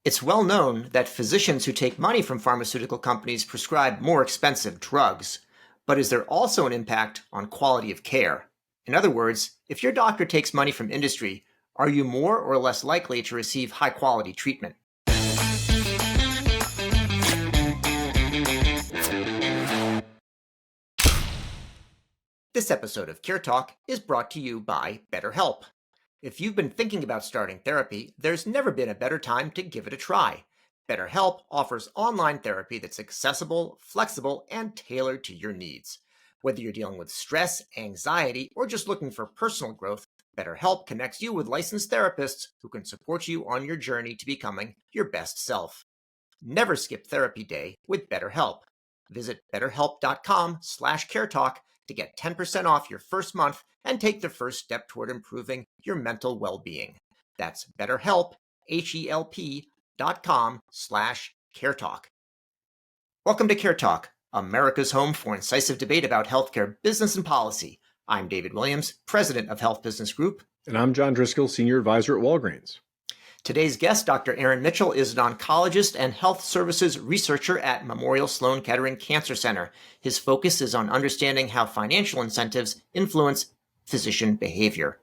It's well known that physicians who take money from pharmaceutical companies prescribe more expensive drugs. But is there also an impact on quality of care? In other words, if your doctor takes money from industry, are you more or less likely to receive high-quality treatment? This episode of CareTalk is brought to you by BetterHelp. If you've been thinking about starting therapy, there's never been a better time to give it a try. BetterHelp offers online therapy that's accessible, flexible, and tailored to your needs. Whether you're dealing with stress, anxiety, or just looking for personal growth, BetterHelp connects you with licensed therapists who can support you on your journey to becoming your best self. Never skip therapy day with BetterHelp. Visit betterhelp.com/caretalk to get 10% off your first month and take the first step toward improving your mental well-being. That's BetterHelp, HELP.com/caretalk. Welcome to CareTalk, America's home for incisive debate about healthcare business and policy. I'm David Williams, president of Health Business Group. And I'm John Driscoll, senior advisor at Walgreens. Today's guest, Dr. Aaron Mitchell, is an oncologist and health services researcher at Memorial Sloan Kettering Cancer Center. His focus is on understanding how financial incentives influence physician behavior.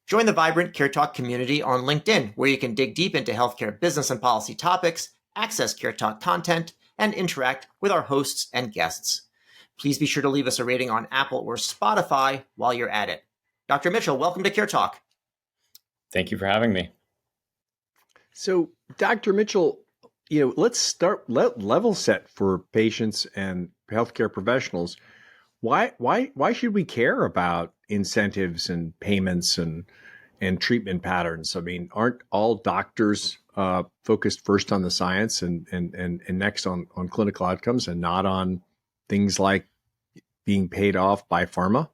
Join the vibrant CareTalk community on LinkedIn, where you can dig deep into healthcare business and policy topics, access CareTalk content, and interact with our hosts and guests. Please be sure to leave us a rating on Apple or Spotify while you're at it. Dr. Mitchell, welcome to CareTalk. Thank you for having me. So, Dr. Mitchell, let's level set for patients and healthcare professionals. Why should we care about incentives and payments and treatment patterns? I mean, aren't all doctors focused first on the science and next on clinical outcomes and not on things like being paid off by pharma?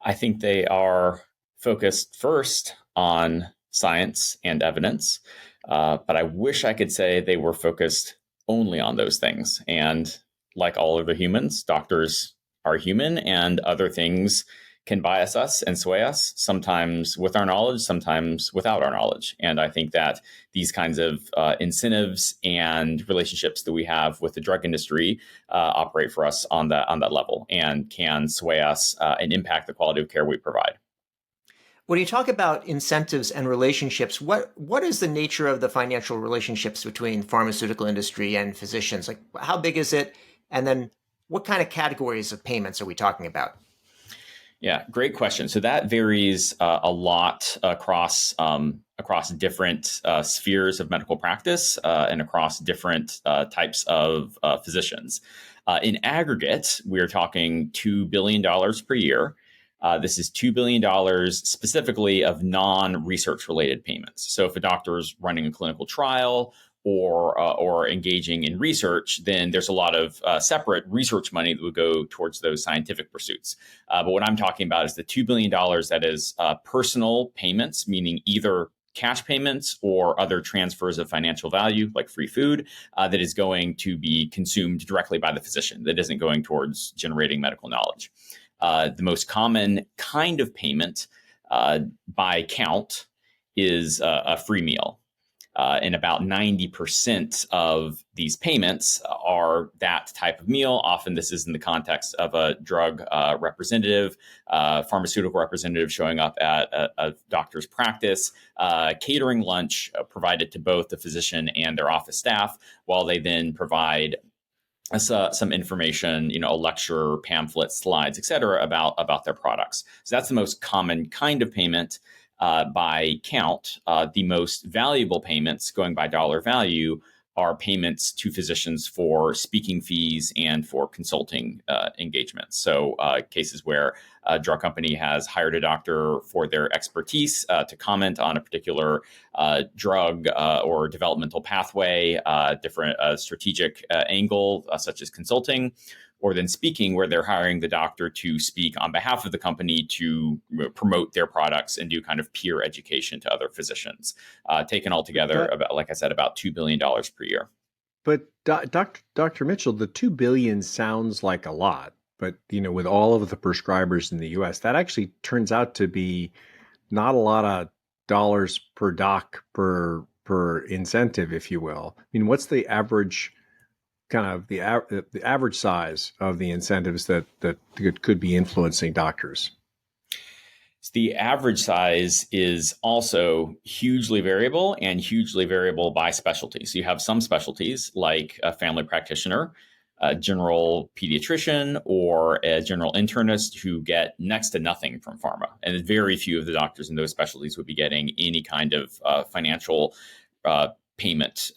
I think they are focused first on science and evidence, but I wish I could say they were focused only on those things. And like all other humans, doctors are human, and other things can bias us and sway us, sometimes with our knowledge, sometimes without our knowledge. And I think that these kinds of incentives and relationships that we have with the drug industry operate for us on that level and can sway us and impact the quality of care we provide. When you talk about incentives and relationships, what is the nature of the financial relationships between pharmaceutical industry and physicians? Like, how big is it? And then what kind of categories of payments are we talking about? Yeah, great question. So that varies a lot across different spheres of medical practice and across different types of physicians. In aggregate, we're talking $2 billion per year. This is $2 billion specifically of non-research related payments. So if a doctor is running a clinical trial or engaging in research, then there's a lot of separate research money that would go towards those scientific pursuits. But what I'm talking about is the $2 billion that is personal payments, meaning either cash payments or other transfers of financial value, like free food, that is going to be consumed directly by the physician, that isn't going towards generating medical knowledge. The most common kind of payment by count is a free meal. And about 90% of these payments are that type of meal. Often this is in the context of a drug representative, pharmaceutical representative showing up at a doctor's practice, catering lunch provided to both the physician and their office staff, while they then provide some information, a lecture, pamphlet, slides, et cetera, about their products. So that's the most common kind of payment by count. The most valuable payments, going by dollar value, are payments to physicians for speaking fees and for consulting engagements. So cases where a drug company has hired a doctor for their expertise to comment on a particular drug or developmental pathway, different strategic angle, such as consulting, or then speaking, where they're hiring the doctor to speak on behalf of the company to promote their products and do kind of peer education to other physicians. Taken all together, about $2 billion per year. But Dr. Mitchell, the $2 billion sounds like a lot, but with all of the prescribers in the U.S., that actually turns out to be not a lot of dollars per doc per per incentive, if you will? I mean, what's the average kind of the average size of the incentives that could be influencing doctors? The average size is also hugely variable and hugely variable by specialty. So you have some specialties like a family practitioner, a general pediatrician, or a general internist who get next to nothing from pharma. And very few of the doctors in those specialties would be getting any kind of financial payment.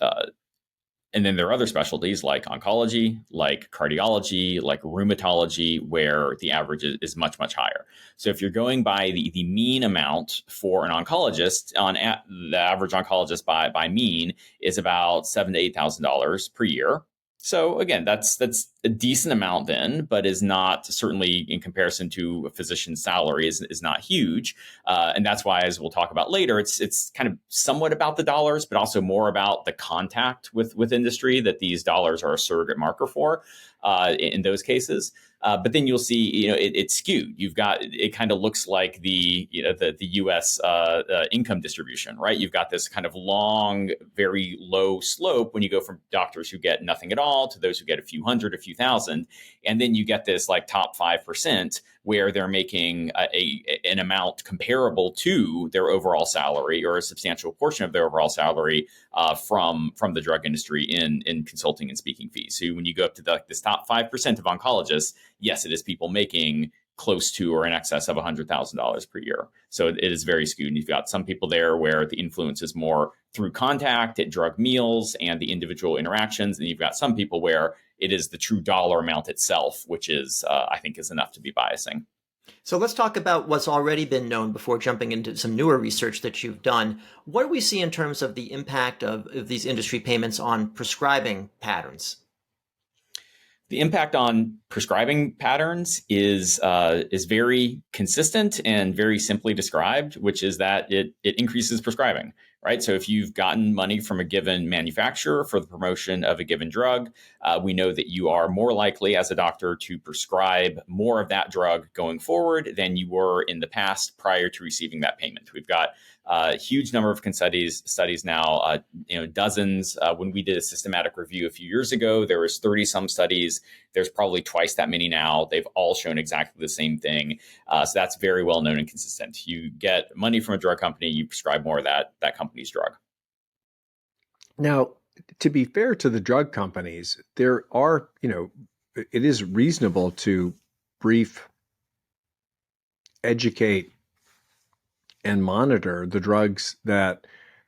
And then there are other specialties like oncology, like cardiology, like rheumatology, where the average is much, much higher. So if you're going by the mean amount for an oncologist, the average oncologist by mean is about $7,000 to $8,000 per year. So again, that's a decent amount then, but is not, certainly in comparison to a physician's salary, is not huge. And that's why, as we'll talk about later, it's kind of somewhat about the dollars, but also more about the contact with industry that these dollars are a surrogate marker for in those cases. But then you'll see, it's skewed. It kind of looks like the U.S. Income distribution, right? You've got this kind of long, very low slope when you go from doctors who get nothing at all to those who get a few hundred, a few thousand, and then you get this like top 5% where they're making an amount comparable to their overall salary or a substantial portion of their overall salary from the drug industry in consulting and speaking fees. So when you go up to this top 5% of oncologists, yes, it is people making close to or in excess of $100,000 per year. So it is very skewed. And you've got some people there where the influence is more through contact at drug meals and the individual interactions. And you've got some people where it is the true dollar amount itself, which is, I think, is enough to be biasing. So let's talk about what's already been known before jumping into some newer research that you've done. What do we see in terms of the impact of these industry payments on prescribing patterns? The impact on prescribing patterns is very consistent and very simply described, which is that it increases prescribing, right? So if you've gotten money from a given manufacturer for the promotion of a given drug, we know that you are more likely as a doctor to prescribe more of that drug going forward than you were in the past prior to receiving that payment. We've got a huge number of studies now, dozens. When we did a systematic review a few years ago, there was 30 some studies. There's probably twice that many now. They've all shown exactly the same thing. So that's very well known and consistent. You get money from a drug company, you prescribe more of that company's drug. Now, to be fair to the drug companies, there are, it is reasonable to brief, educate, and monitor the drugs that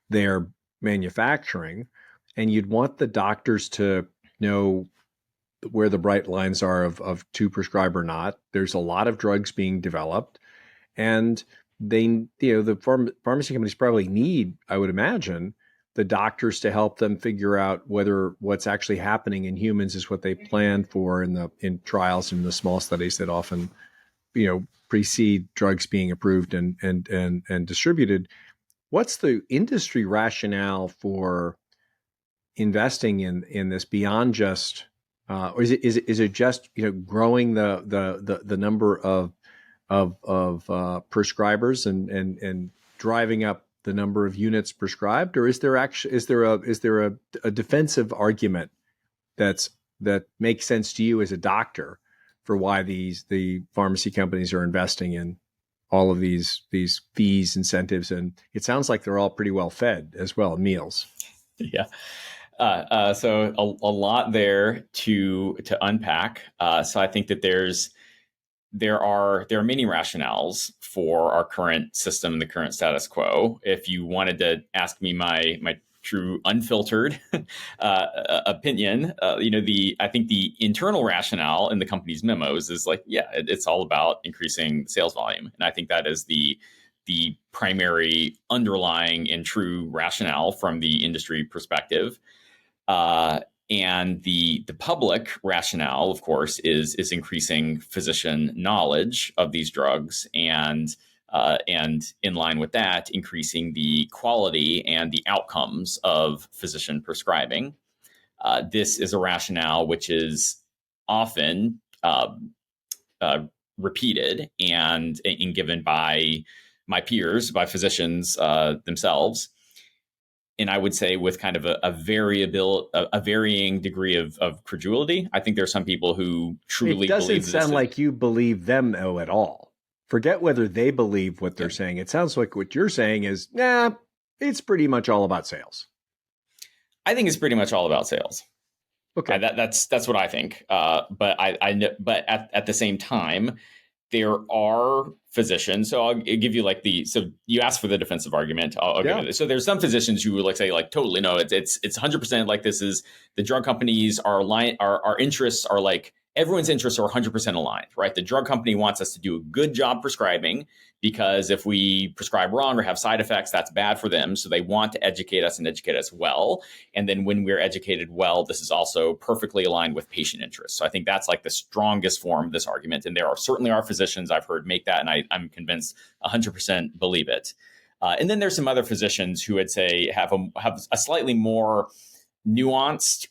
they're manufacturing. And you'd want the doctors to know where the bright lines are of to prescribe or not. There's a lot of drugs being developed, and the pharmacy companies probably need, I would imagine, the doctors to help them figure out whether what's actually happening in humans is what they planned for in trials and the small studies that often, precede drugs being approved and distributed. What's the industry rationale for investing in this beyond just, or is it just growing the number of prescribers and driving up the number of units prescribed, or is there a defensive argument that makes sense to you as a doctor for why the pharmacy companies are investing in all of these fees, incentives, and it sounds like they're all pretty well fed as well, meals. Yeah. So a lot there to unpack. So I think that there are many rationales for our current system, the current status quo. If you wanted to ask me my true unfiltered opinion, I think the internal rationale in the company's memos is like, it's all about increasing sales volume, and I think that is the primary underlying and true rationale from the industry perspective. And the public rationale, of course, is increasing physician knowledge of these drugs and in line with that, increasing the quality and the outcomes of physician prescribing. This is a rationale which is often repeated and given by my peers, by physicians themselves. and I would say with kind of a varying degree of credulity. I think there are some people who truly It doesn't believe sound like you believe them, though, at all. Forget whether they believe what they're saying. It sounds like what you're saying is, it's pretty much all about sales. I think it's pretty much all about sales. Okay, that's what I think. But I know, but at the same time, there are physicians. So I'll give you so you asked for the defensive argument. I'll give it. So there's some physicians who would say totally no, it's 100% this is the drug companies are aligned. Our interests are everyone's interests are 100% aligned, right? The drug company wants us to do a good job prescribing because if we prescribe wrong or have side effects, that's bad for them. So they want to educate us and educate us well. And then when we're educated well, this is also perfectly aligned with patient interests. So I think that's the strongest form of this argument. And there are certainly physicians I've heard make that, and I'm convinced 100% believe it. And then there's some other physicians who would say have a slightly more nuanced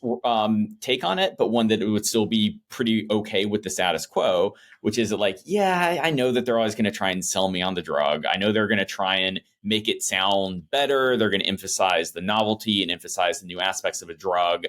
take on it, but one that would still be pretty okay with the status quo, which is I know that they're always going to try and sell me on the drug. I know they're going to try and make it sound better. They're going to emphasize the novelty and emphasize the new aspects of a drug.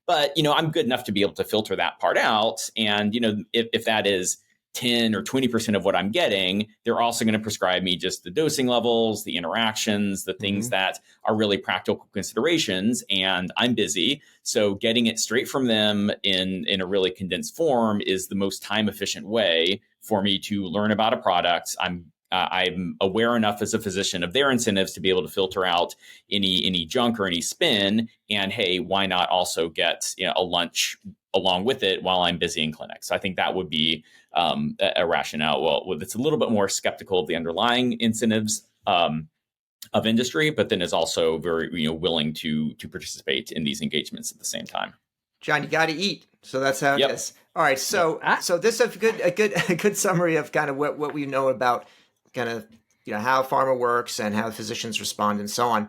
But, I'm good enough to be able to filter that part out. And, if that is 10 or 20% of what I'm getting, they're also going to prescribe me just the dosing levels, the interactions, the things that are really practical considerations. And I'm busy. So getting it straight from them in a really condensed form is the most time efficient way for me to learn about a product. I'm aware enough as a physician of their incentives to be able to filter out any junk or any spin. And hey, why not also get a lunch along with it while I'm busy in clinic? So I think that would be a rationale. Well, it's a little bit more skeptical of the underlying incentives of industry, but then is also very willing to participate in these engagements at the same time. John, you got to eat, so that's how it is. All right, so this is a good summary of kind of what we know about kind of how pharma works and how physicians respond and so on.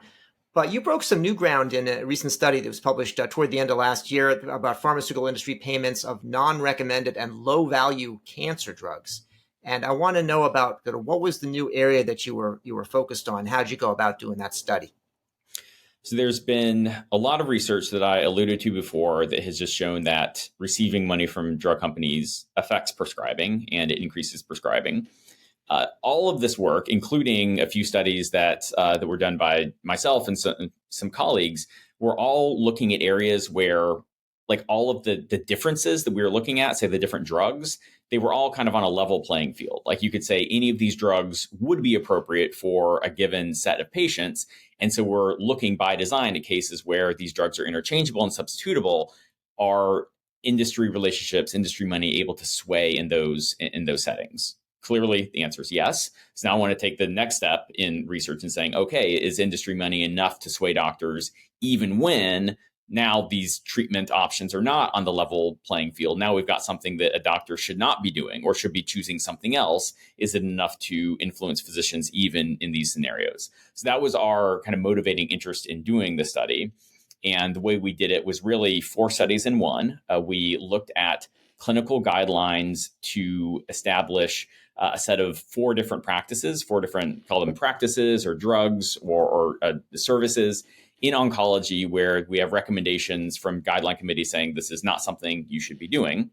But you broke some new ground in a recent study that was published toward the end of last year about pharmaceutical industry payments of non-recommended and low-value cancer drugs. And I want to know about what was the new area that you were focused on? How'd you go about doing that study? So there's been a lot of research that I alluded to before that has just shown that receiving money from drug companies affects prescribing and it increases prescribing. All of this work, including a few studies that were done by myself and some colleagues, were all looking at areas where all of the differences that we were looking at, say the different drugs, they were all kind of on a level playing field. You could say any of these drugs would be appropriate for a given set of patients. And so we're looking by design at cases where these drugs are interchangeable and substitutable. Are industry relationships, industry money able to sway in those settings? Clearly, the answer is yes. So now I want to take the next step in research and saying, okay, is industry money enough to sway doctors even when now these treatment options are not on the level playing field? Now we've got something that a doctor should not be doing or should be choosing something else. Is it enough to influence physicians even in these scenarios? So that was our kind of motivating interest in doing the study. And the way we did it was really 4 studies in one. We looked at clinical guidelines to establish a set of 4 different practices, 4 different, call them practices or drugs or services in oncology, where we have recommendations from guideline committees saying this is not something you should be doing.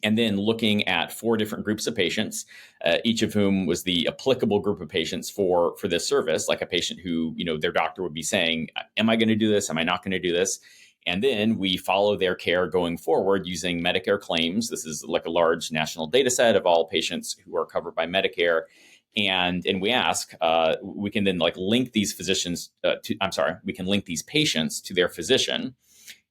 And then looking at 4 different groups of patients, each of whom was the applicable group of patients for this service, like a patient who, their doctor would be saying, am I going to do this? Am I not going to do this? And then we follow their care going forward using Medicare claims. This is a large national data set of all patients who are covered by Medicare. And we ask, we can then link these physicians we can link these patients to their physician.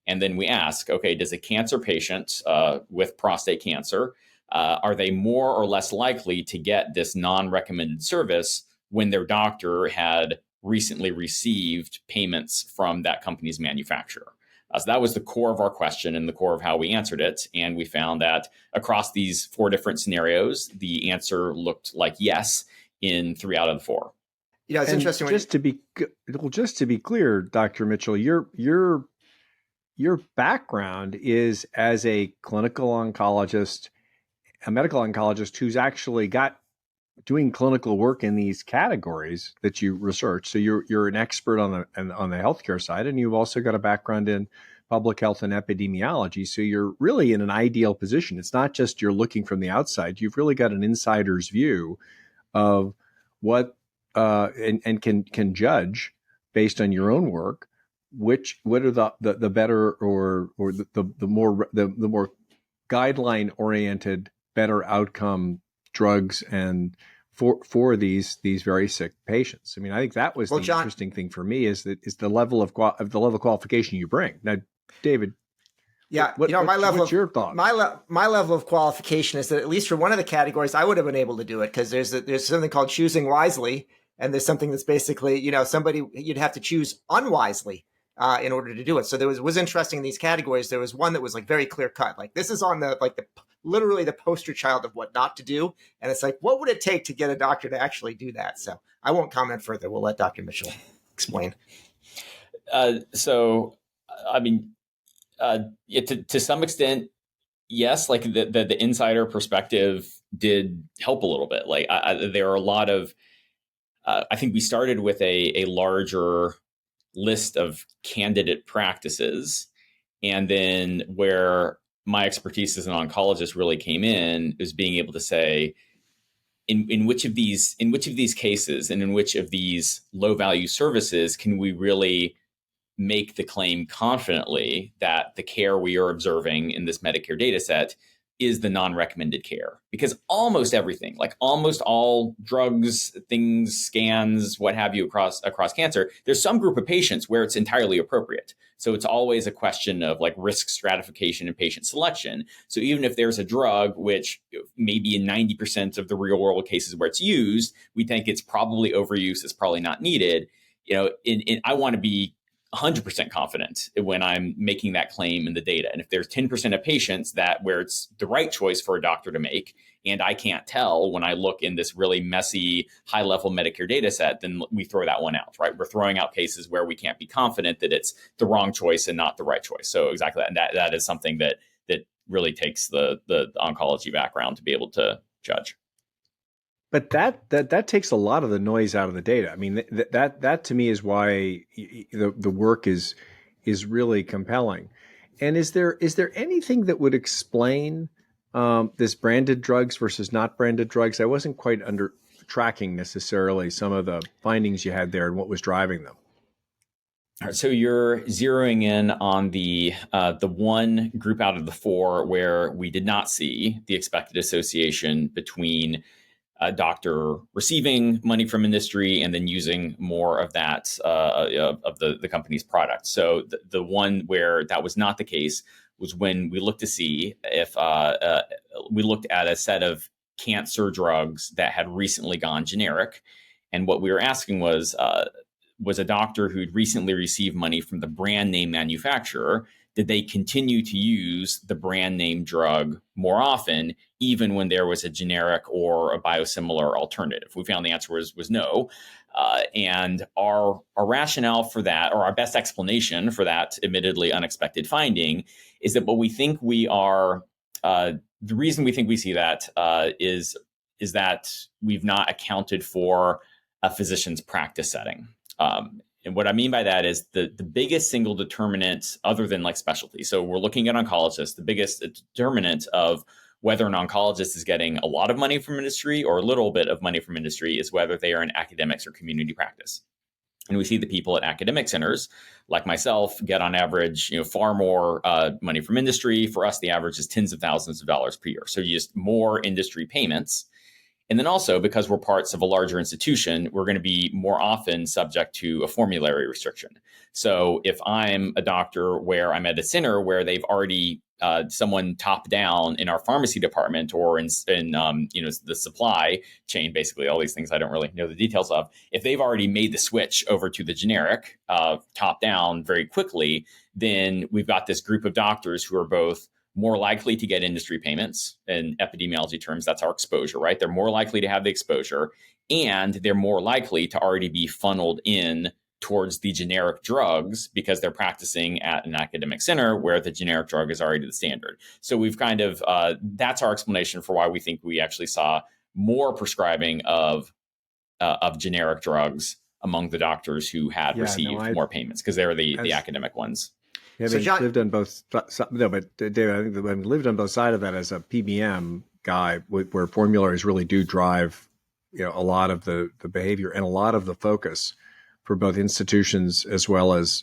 And then we ask, okay, does a cancer patient with prostate cancer, are they more or less likely to get this non-recommended service when their doctor had recently received payments from that company's manufacturer? So that was the core of our question and the core of how we answered it. And we found that across these 4 different scenarios, the answer looked like yes in 3 out of the 4. It's interesting. Just to be clear, Dr. Mitchell, your background is as a clinical oncologist, a medical oncologist who's actually got doing clinical work in these categories that you research. So you're an expert on the healthcare side, and you've also got a background in public health and epidemiology. So you're really in an ideal position. It's not just you're looking from the outside. You've really got an insider's view of what and can judge based on your own work what are the better or the more guideline oriented better outcome drugs and for these very sick patients. I mean, I think that was the John, interesting thing for me is the level of qualification you bring. Now, David, yeah, what's your thought? My level of qualification is that at least for one of the categories, I would have been able to do it because there's something called choosing wisely, and there's something that's basically somebody you'd have to choose unwisely in order to do it. So there was interesting in these categories. There was one that was like very clear cut, like this is on the literally the poster child of what not to do, and it's like what would it take to get a doctor to actually do that? So I won't comment further. We'll let Dr. Mitchell explain. So, I mean. To some extent, yes, like the insider perspective did help a little bit. Like there are a lot of, I think we started with a larger list of candidate practices. And then where my expertise as an oncologist really came in is being able to say, in which of these cases and in which of these low value services can we really make the claim confidently that the care we are observing in this Medicare data set is the non-recommended care? Because almost everything, like almost all drugs, things, scans, what have you across cancer, there's some group of patients where it's entirely appropriate. So it's always a question of like risk stratification and patient selection. So even if there's a drug, which maybe in 90% of the real world cases where it's used, we think it's probably overuse, it's probably not needed. I want to be 100% confident when I'm making that claim in the data. And if there's 10% of patients where it's the right choice for a doctor to make, and I can't tell when I look in this really messy, high-level Medicare data set, then we throw that one out, right? We're throwing out cases where we can't be confident that it's the wrong choice and not the right choice. So exactly that. And that is something that really takes the oncology background to be able to judge. But that takes a lot of the noise out of the data. I mean, that to me is why the work is really compelling. And is there anything that would explain this branded drugs versus not branded drugs? I wasn't quite tracking necessarily some of the findings you had there and what was driving them. All right, so you're zeroing in on the one group out of the four where we did not see the expected association between a doctor receiving money from industry and then using more of that of the company's product. So the one where that was not the case was when we looked to see if we looked at a set of cancer drugs that had recently gone generic. And what we were asking was a doctor who'd recently received money from the brand name manufacturer, did they continue to use the brand name drug more often, even when there was a generic or a biosimilar alternative? We found the answer was no. And our rationale for that, or our best explanation for that admittedly unexpected finding, is that what we think we are, the reason we think we see that is that we've not accounted for a physician's practice setting. And what I mean by that is the biggest single determinant, other than like specialty. So we're looking at oncologists, the biggest determinant of whether an oncologist is getting a lot of money from industry or a little bit of money from industry is whether they are in academics or community practice. And we see the people at academic centers, like myself, get on average, far more money from industry. For us, the average is tens of thousands of dollars per year. So just more industry payments. And then also, because we're parts of a larger institution, we're going to be more often subject to a formulary restriction. So if I'm a doctor where I'm at a center where they've already someone top down in our pharmacy department or in the supply chain, basically all these things I don't really know the details of, if they've already made the switch over to the generic top down very quickly, then we've got this group of doctors who are both more likely to get industry payments. In epidemiology terms, that's our exposure, right? They're more likely to have the exposure, and they're more likely to already be funneled in towards the generic drugs because they're practicing at an academic center where the generic drug is already the standard. So we've kind of, that's our explanation for why we think we actually saw more prescribing of generic drugs among the doctors who had received more payments, because they were the academic ones. Yeah, So John, lived on both. No, but David, I think I lived on both sides of that as a PBM guy, where formularies really do drive, a lot of the behavior and a lot of the focus for both institutions as well as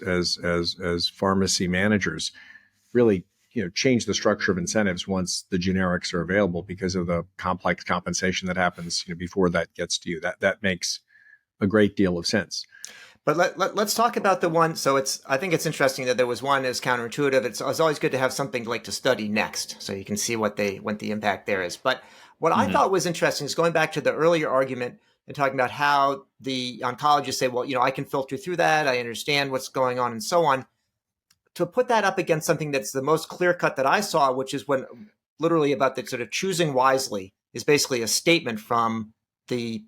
pharmacy managers. Really, change the structure of incentives once the generics are available, because of the complex compensation that happens before that gets to you. That makes a great deal of sense. But let's talk about the one. So I think it's interesting that there was one that's counterintuitive. It's always good to have something like to study next, so you can see what the impact there is. But what I thought was interesting is going back to the earlier argument and talking about how the oncologists say, well, I can filter through that. I understand what's going on and so on. To put that up against something that's the most clear cut that I saw, which is when literally about the sort of choosing wisely, is basically a statement from the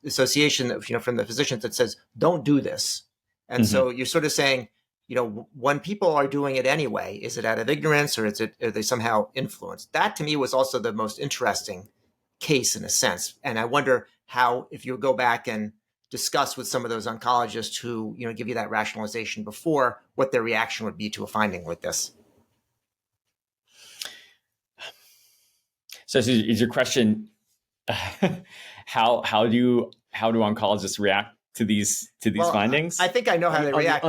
association, from the physicians, that says, don't do this. And so you're sort of saying, when people are doing it anyway, is it out of ignorance, or are they somehow influenced? That to me was also the most interesting case in a sense. And I wonder how, if you go back and discuss with some of those oncologists who, give you that rationalization before, what their reaction would be to a finding like this. So is your question, how do oncologists react to these findings? I think I know how they react.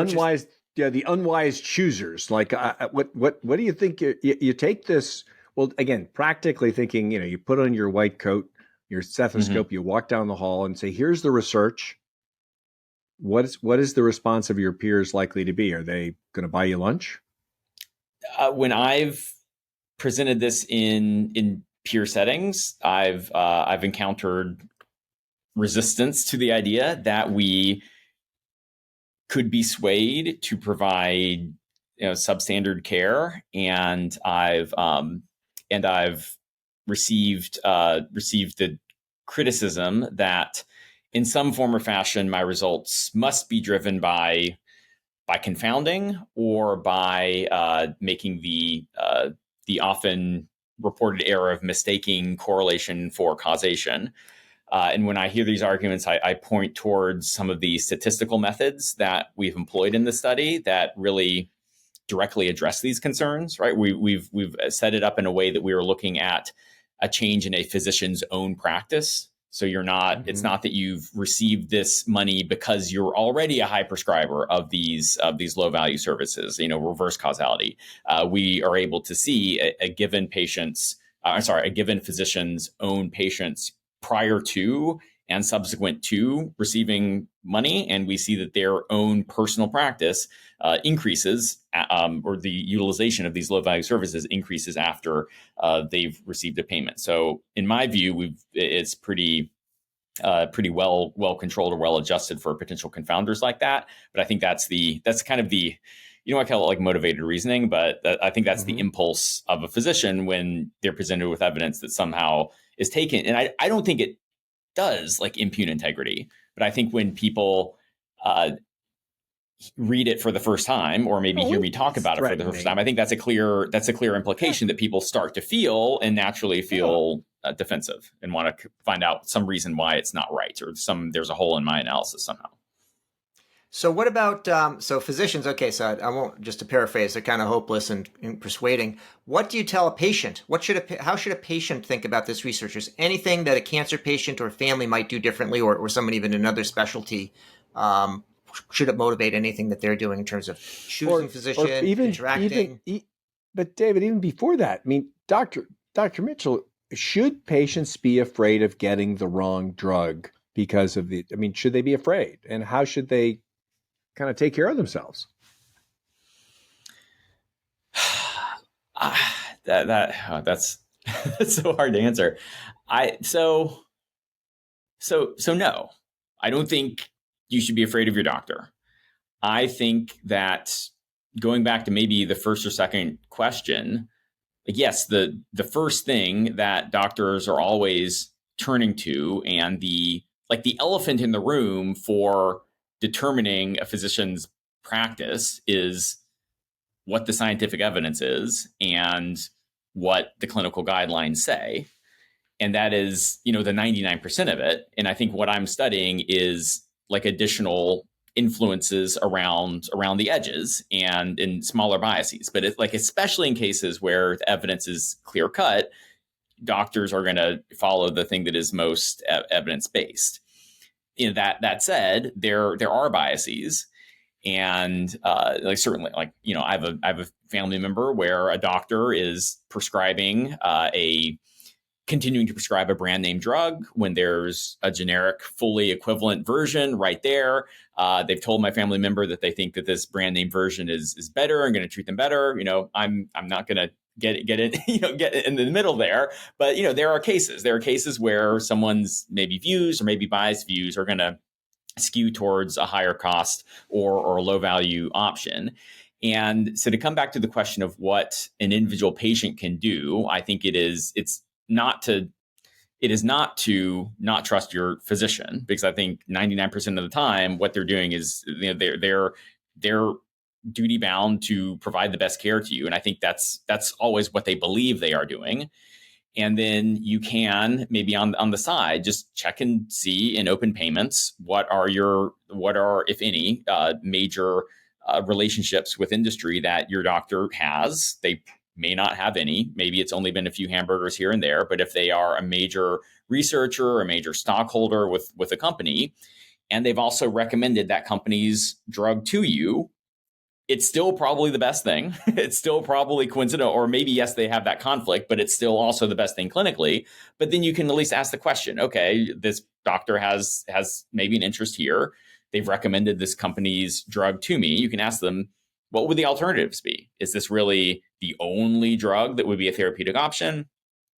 The unwise choosers. Like, what do you think? You take this? Well, again, practically thinking, you put on your white coat, your stethoscope, you walk down the hall and say, "Here's the research." What is the response of your peers likely to be? Are they going to buy you lunch? When I've presented this in peer settings, I've encountered resistance to the idea that we could be swayed to provide substandard care, and I've received the criticism that in some form or fashion my results must be driven by confounding or by making the often reported error of mistaking correlation for causation. And when I hear these arguments, I point towards some of the statistical methods that we've employed in the study that really directly address these concerns. Right? We've set it up in a way that we are looking at a change in a physician's own practice. So you're not. It's not that you've received this money because you're already a high prescriber of these low value services. Reverse causality. We are able to see a given physician's own patients prior to and subsequent to receiving money, and we see that their own personal practice increases, or the utilization of these low value services increases after they've received a payment. So, in my view, it's pretty well controlled or well adjusted for potential confounders like that. But I think that's kind of the, I call it like motivated reasoning, but I think that's the impulse of a physician when they're presented with evidence that somehow is taken. And I don't think it does like impugn integrity, but I think when people read it for the first time, or maybe hear me talk about it for the first time, I think that's a clear implication that people start to feel and naturally feel defensive and want to find out some reason why it's not right, or there's a hole in my analysis somehow. So what about, so physicians, okay, so I won't, just to paraphrase, they're kind of hopeless in persuading. What do you tell a patient? How should a patient think about this research? Is anything that a cancer patient or family might do differently, or someone even in another specialty, should it motivate anything that they're doing in terms of choosing physician, interacting? But David, even before that, I mean, Dr. Mitchell, should patients be afraid of getting the wrong drug because of should they be afraid? And how should they kind of take care of themselves? That's so hard to answer. So no, I don't think you should be afraid of your doctor. I think that going back to maybe the first or second question, yes, the first thing that doctors are always turning to, and the elephant in the room for determining a physician's practice, is what the scientific evidence is and what the clinical guidelines say. And that is, the 99% of it. And I think what I'm studying is like additional influences around the edges and in smaller biases. But it's like, especially in cases where the evidence is clear cut, doctors are going to follow the thing that is most evidence based. That said, there are biases, and certainly, I have a family member where a doctor is continuing to prescribe a brand name drug when there's a generic fully equivalent version right there. They've told my family member that they think that this brand name version is better and going to treat them better. I'm not going to get in the middle there, but there are cases where someone's maybe views or maybe biased views are going to skew towards a higher cost or a low value option. And so to come back to the question of what an individual patient can do, I think it is not to not trust your physician, because I think 99% of the time what they're doing is they're duty bound to provide the best care to you. And I think that's always what they believe they are doing. And then you can maybe on the side just check and see in open payments what are if any major relationships with industry that your doctor has. They may not have any. Maybe it's only been a few hamburgers here and there. But if they are a major researcher or a major stockholder with a company, and they've also recommended that company's drug to you, it's still probably the best thing. It's still probably coincidental, or maybe, yes, they have that conflict, but it's still also the best thing clinically. But then you can at least ask the question, okay, this doctor has maybe an interest here. They've recommended this company's drug to me. You can ask them, what would the alternatives be? Is this really the only drug that would be a therapeutic option?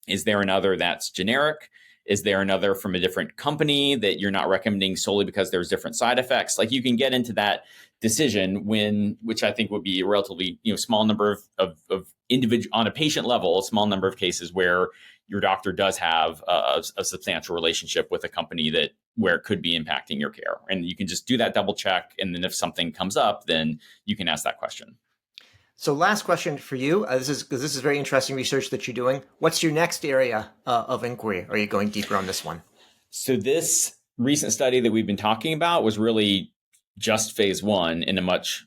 Is there another that's generic? Is there another from a different company that you're not recommending solely because there's different side effects? Like, you can get into that decision which I think would be a relatively small number of individual on a patient level, a small number of cases where your doctor does have a substantial relationship with a company where it could be impacting your care. And you can just do that double check. And then if something comes up, then you can ask that question. So last question for you. This is very interesting research that you're doing. What's your next area of inquiry? Are you going deeper on this one? So this recent study that we've been talking about was really just phase one in a much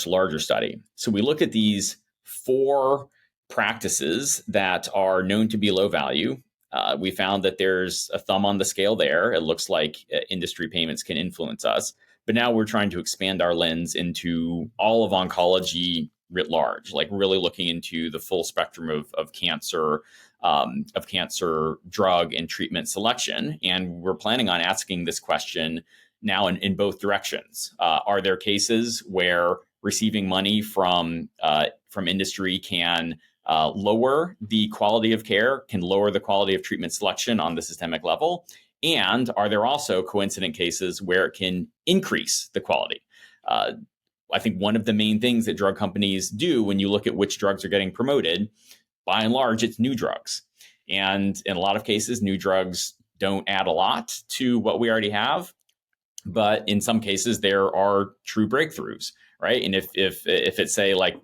larger study. So we looked at these 4 practices that are known to be low value. We found that there's a thumb on the scale there. It looks like industry payments can influence us. But now we're trying to expand our lens into all of oncology writ large, like really looking into the full spectrum of cancer drug and treatment selection. And we're planning on asking this question now in both directions. Are there cases where receiving money from industry can lower the quality of care, can lower the quality of treatment selection on the systemic level? And are there also coincident cases where it can increase the quality? I think one of the main things that drug companies do when you look at which drugs are getting promoted, by and large, it's new drugs. And in a lot of cases, new drugs don't add a lot to what we already have. But in some cases, there are true breakthroughs, right? And if it's, say, like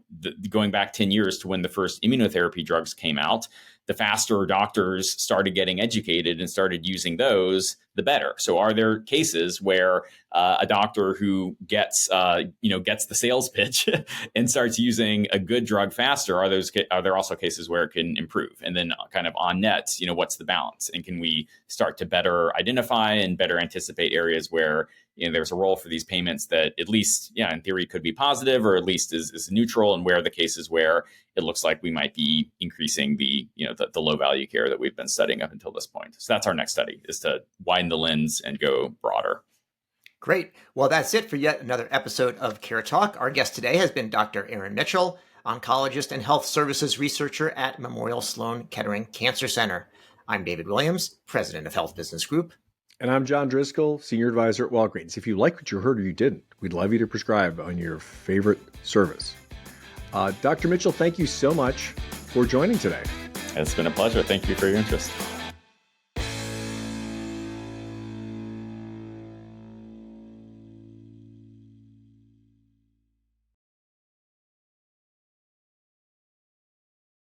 going back 10 years to when the first immunotherapy drugs came out, the faster doctors started getting educated and started using those, the better. So are there cases where a doctor who gets the sales pitch and starts using a good drug faster, are there also cases where it can improve? And then kind of on net, what's the balance? And can we start to better identify and better anticipate areas where there's a role for these payments that at least, in theory, could be positive or at least is neutral, and where are the cases where it looks like we might be increasing the low value care that we've been studying up until this point. So that's our next study, is to widen the lens and go broader. Great. Well, that's it for yet another episode of CareTalk. Our guest today has been Dr. Aaron Mitchell, oncologist and health services researcher at Memorial Sloan Kettering Cancer Center. I'm David Williams, president of Health Business Group. And I'm John Driscoll, senior advisor at Walgreens. If you like what you heard or you didn't, we'd love you to prescribe on your favorite service. Dr. Mitchell, thank you so much for joining today. It's been a pleasure. Thank you for your interest.